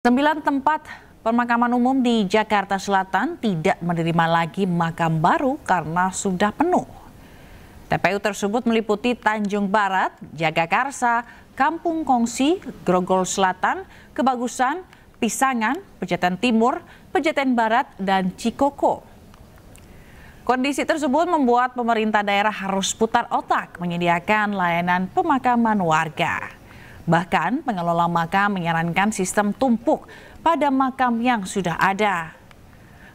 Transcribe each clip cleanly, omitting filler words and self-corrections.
9 tempat pemakaman umum di Jakarta Selatan tidak menerima lagi makam baru karena sudah penuh. TPU tersebut meliputi Tanjung Barat, Jagakarsa, Kampung Kongsi, Grogol Selatan, Kebagusan, Pisangan, Pejaten Timur, Pejaten Barat, dan Cikoko. Kondisi tersebut membuat pemerintah daerah harus putar otak menyediakan layanan pemakaman warga. Bahkan pengelola makam menyarankan sistem tumpuk pada makam yang sudah ada.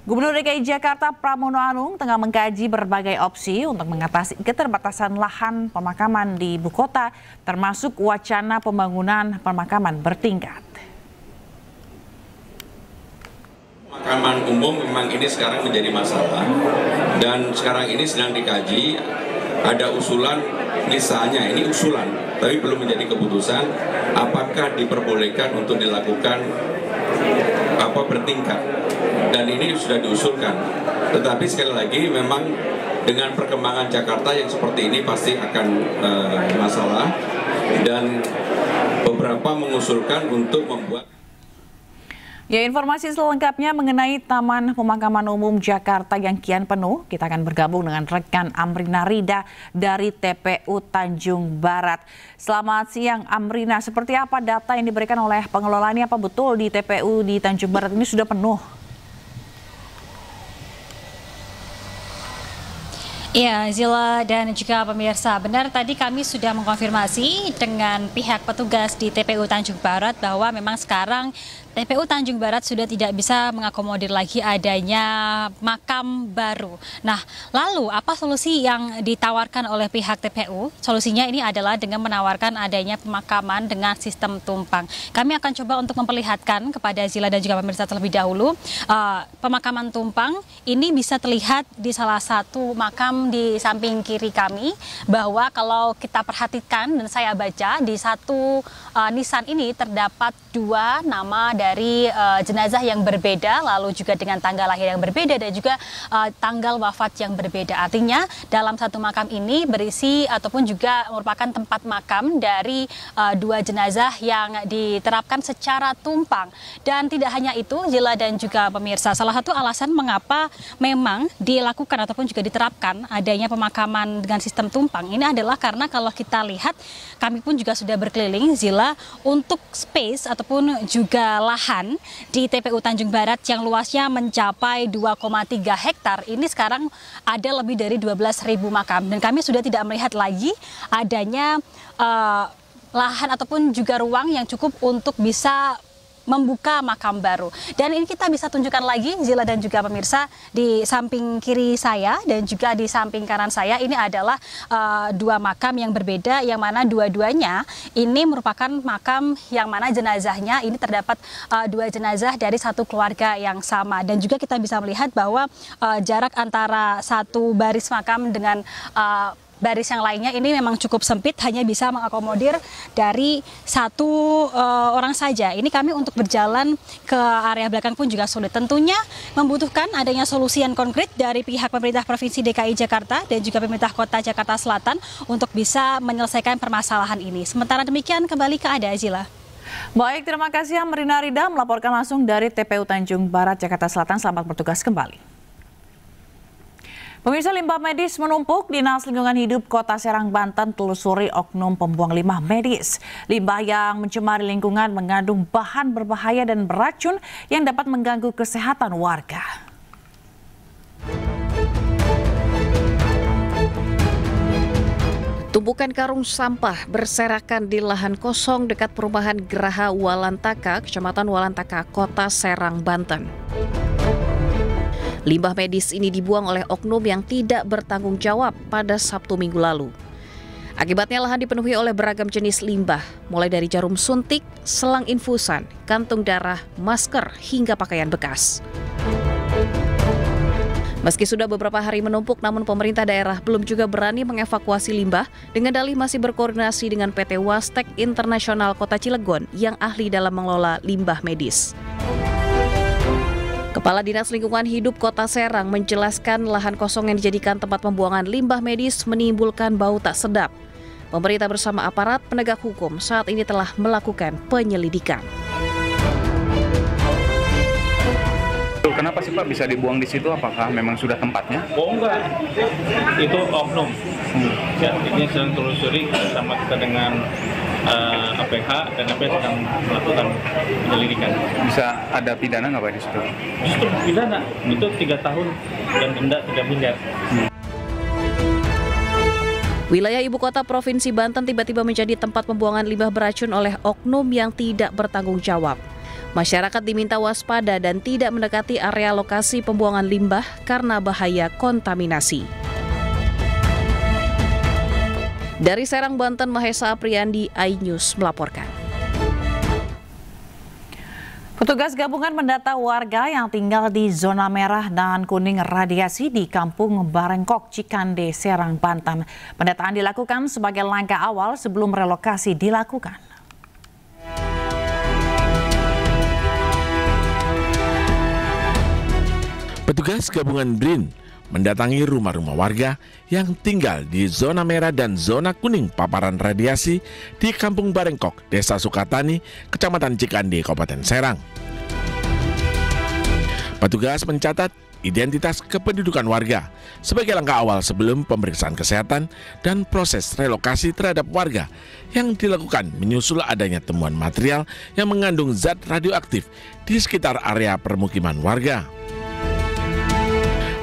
Gubernur DKI Jakarta Pramono Anung tengah mengkaji berbagai opsi untuk mengatasi keterbatasan lahan pemakaman di ibu kota, termasuk wacana pembangunan pemakaman bertingkat. Pemakaman umum memang ini sekarang menjadi masalah dan sekarang ini sedang dikaji. Ada usulan, misalnya ini usulan, tapi belum menjadi keputusan, apakah diperbolehkan untuk dilakukan bertingkat, dan ini sudah diusulkan. Tetapi sekali lagi memang dengan perkembangan Jakarta yang seperti ini pasti akan masalah, dan beberapa mengusulkan untuk membuat. Ya, informasi selengkapnya mengenai Taman Pemakaman Umum Jakarta yang kian penuh, kita akan bergabung dengan rekan Amrina Rida dari TPU Tanjung Barat. Selamat siang Amrina, seperti apa data yang diberikan oleh pengelola ini, apa betul di TPU di Tanjung Barat ini sudah penuh? Iya, Zila dan juga pemirsa, benar tadi kami sudah mengkonfirmasi dengan pihak petugas di TPU Tanjung Barat bahwa memang sekarang TPU Tanjung Barat sudah tidak bisa mengakomodir lagi adanya makam baru. Nah, lalu apa solusi yang ditawarkan oleh pihak TPU? Solusinya ini adalah dengan menawarkan adanya pemakaman dengan sistem tumpang. Kami akan coba untuk memperlihatkan kepada Zila dan juga pemirsa terlebih dahulu. Pemakaman tumpang ini bisa terlihat di salah satu makam di samping kiri kami, bahwa kalau kita perhatikan dan saya baca di satu nisan ini terdapat 2 nama dari jenazah yang berbeda, lalu juga dengan tanggal lahir yang berbeda dan juga tanggal wafat yang berbeda. Artinya dalam satu makam ini berisi ataupun juga merupakan tempat makam dari 2 jenazah yang diterapkan secara tumpang. Dan tidak hanya itu, Zila dan juga pemirsa, salah satu alasan mengapa memang dilakukan ataupun juga diterapkan adanya pemakaman dengan sistem tumpang ini adalah karena kalau kita lihat, kami pun juga sudah berkeliling, Zila, untuk space ataupun juga lahan di TPU Tanjung Barat yang luasnya mencapai 2,3 hektar. Ini sekarang ada lebih dari 12.000 makam, dan kami sudah tidak melihat lagi adanya lahan ataupun juga ruang yang cukup untuk bisa membuka makam baru. Dan ini kita bisa tunjukkan lagi, Zila dan juga pemirsa, di samping kiri saya dan juga di samping kanan saya ini adalah 2 makam yang berbeda, yang mana dua-duanya ini merupakan makam yang mana jenazahnya ini terdapat 2 jenazah dari satu keluarga yang sama. Dan juga kita bisa melihat bahwa jarak antara satu baris makam dengan baris yang lainnya ini memang cukup sempit, hanya bisa mengakomodir dari 1 orang saja. Ini kami untuk berjalan ke area belakang pun juga sulit. Tentunya membutuhkan adanya solusi yang konkret dari pihak pemerintah Provinsi DKI Jakarta dan juga pemerintah Kota Jakarta Selatan untuk bisa menyelesaikan permasalahan ini. Sementara demikian, kembali ke Ada, Zila. Baik, terima kasih Amrina Rida melaporkan langsung dari TPU Tanjung Barat, Jakarta Selatan. Selamat bertugas kembali. Pemirsa, limbah medis menumpuk. Dinas Lingkungan Hidup Kota Serang, Banten telusuri oknum pembuang limbah medis. Limbah yang mencemari lingkungan mengandung bahan berbahaya dan beracun yang dapat mengganggu kesehatan warga. Tumpukan karung sampah berserakan di lahan kosong dekat perumahan Geraha Walantaka, Kecamatan Walantaka, Kota Serang, Banten. Limbah medis ini dibuang oleh oknum yang tidak bertanggung jawab pada Sabtu Minggu lalu. Akibatnya lahan dipenuhi oleh beragam jenis limbah, mulai dari jarum suntik, selang infusan, kantung darah, masker, hingga pakaian bekas. Meski sudah beberapa hari menumpuk, namun pemerintah daerah belum juga berani mengevakuasi limbah dengan dalih masih berkoordinasi dengan PT Wastek Internasional Kota Cilegon yang ahli dalam mengelola limbah medis. Kepala Dinas Lingkungan Hidup Kota Serang menjelaskan lahan kosong yang dijadikan tempat pembuangan limbah medis menimbulkan bau tak sedap. Pemerintah bersama aparat penegak hukum saat ini telah melakukan penyelidikan. kenapa sih Pak bisa dibuang di situ? Apakah memang sudah tempatnya? Oh enggak, itu oknum. Ya, ini sedang telusuri sama kita dengan APH dan APH sedang melakukan penyelidikan. Bisa ada pidana nggak Pak di situ? Justru pidana itu 3 tahun dan denda 3 miliar. Wilayah ibu kota Provinsi Banten tiba-tiba menjadi tempat pembuangan limbah beracun oleh oknum yang tidak bertanggung jawab. Masyarakat diminta waspada dan tidak mendekati area lokasi pembuangan limbah karena bahaya kontaminasi. Dari Serang, Banten, Mahesa Apriandi, iNews melaporkan. Petugas gabungan mendata warga yang tinggal di zona merah dan kuning radiasi di Kampung Barengkok, Cikande, Serang, Banten. Pendataan dilakukan sebagai langkah awal sebelum relokasi dilakukan. Petugas gabungan BRIN mendatangi rumah-rumah warga yang tinggal di zona merah dan zona kuning paparan radiasi di Kampung Barengkok, Desa Sukatani, Kecamatan Cikande, Kabupaten Serang. Petugas mencatat identitas kependudukan warga sebagai langkah awal sebelum pemeriksaan kesehatan dan proses relokasi terhadap warga yang dilakukan menyusul adanya temuan material yang mengandung zat radioaktif di sekitar area permukiman warga.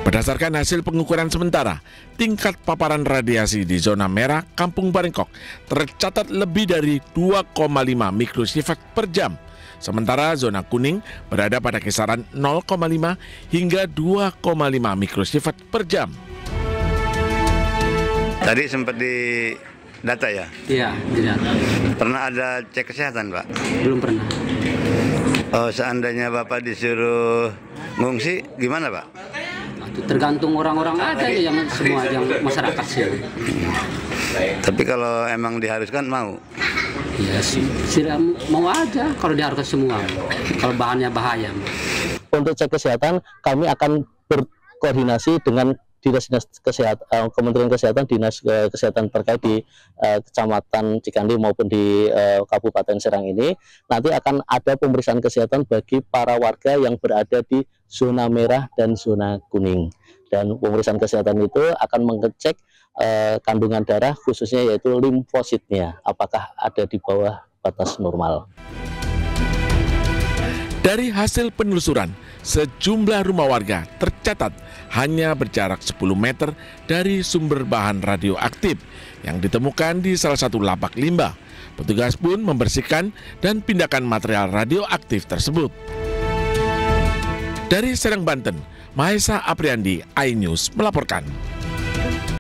Berdasarkan hasil pengukuran sementara, tingkat paparan radiasi di zona merah Kampung Barengkok tercatat lebih dari 2,5 mikrosievert per jam. Sementara zona kuning berada pada kisaran 0,5 hingga 2,5 mikrosievert per jam. Tadi sempat di data ya? Iya, tidak. Pernah ada cek kesehatan, Pak? Belum pernah. Oh, seandainya Bapak disuruh ngungsi, gimana, Pak? Tergantung orang-orang aja yang semua yang masyarakat sih. Tapi kalau emang diharuskan mau? Iya sih, mau aja kalau diharuskan semua. Kalau bahannya bahaya. Untuk cek kesehatan kami akan berkoordinasi dengan Dinas Kesehatan, Kementerian Kesehatan, Dinas Kesehatan terkait di Kecamatan Cikande maupun di Kabupaten Serang ini. Nanti akan ada pemeriksaan kesehatan bagi para warga yang berada di zona merah dan zona kuning. Dan pemeriksaan kesehatan itu akan mengecek kandungan darah khususnya yaitu limfositnya, apakah ada di bawah batas normal. Dari hasil penelusuran, sejumlah rumah warga tercatat hanya berjarak 10 meter dari sumber bahan radioaktif yang ditemukan di salah satu lapak limbah. Petugas pun membersihkan dan pindahkan material radioaktif tersebut. Dari Serang, Banten, Mahesa Apriandi, iNews melaporkan.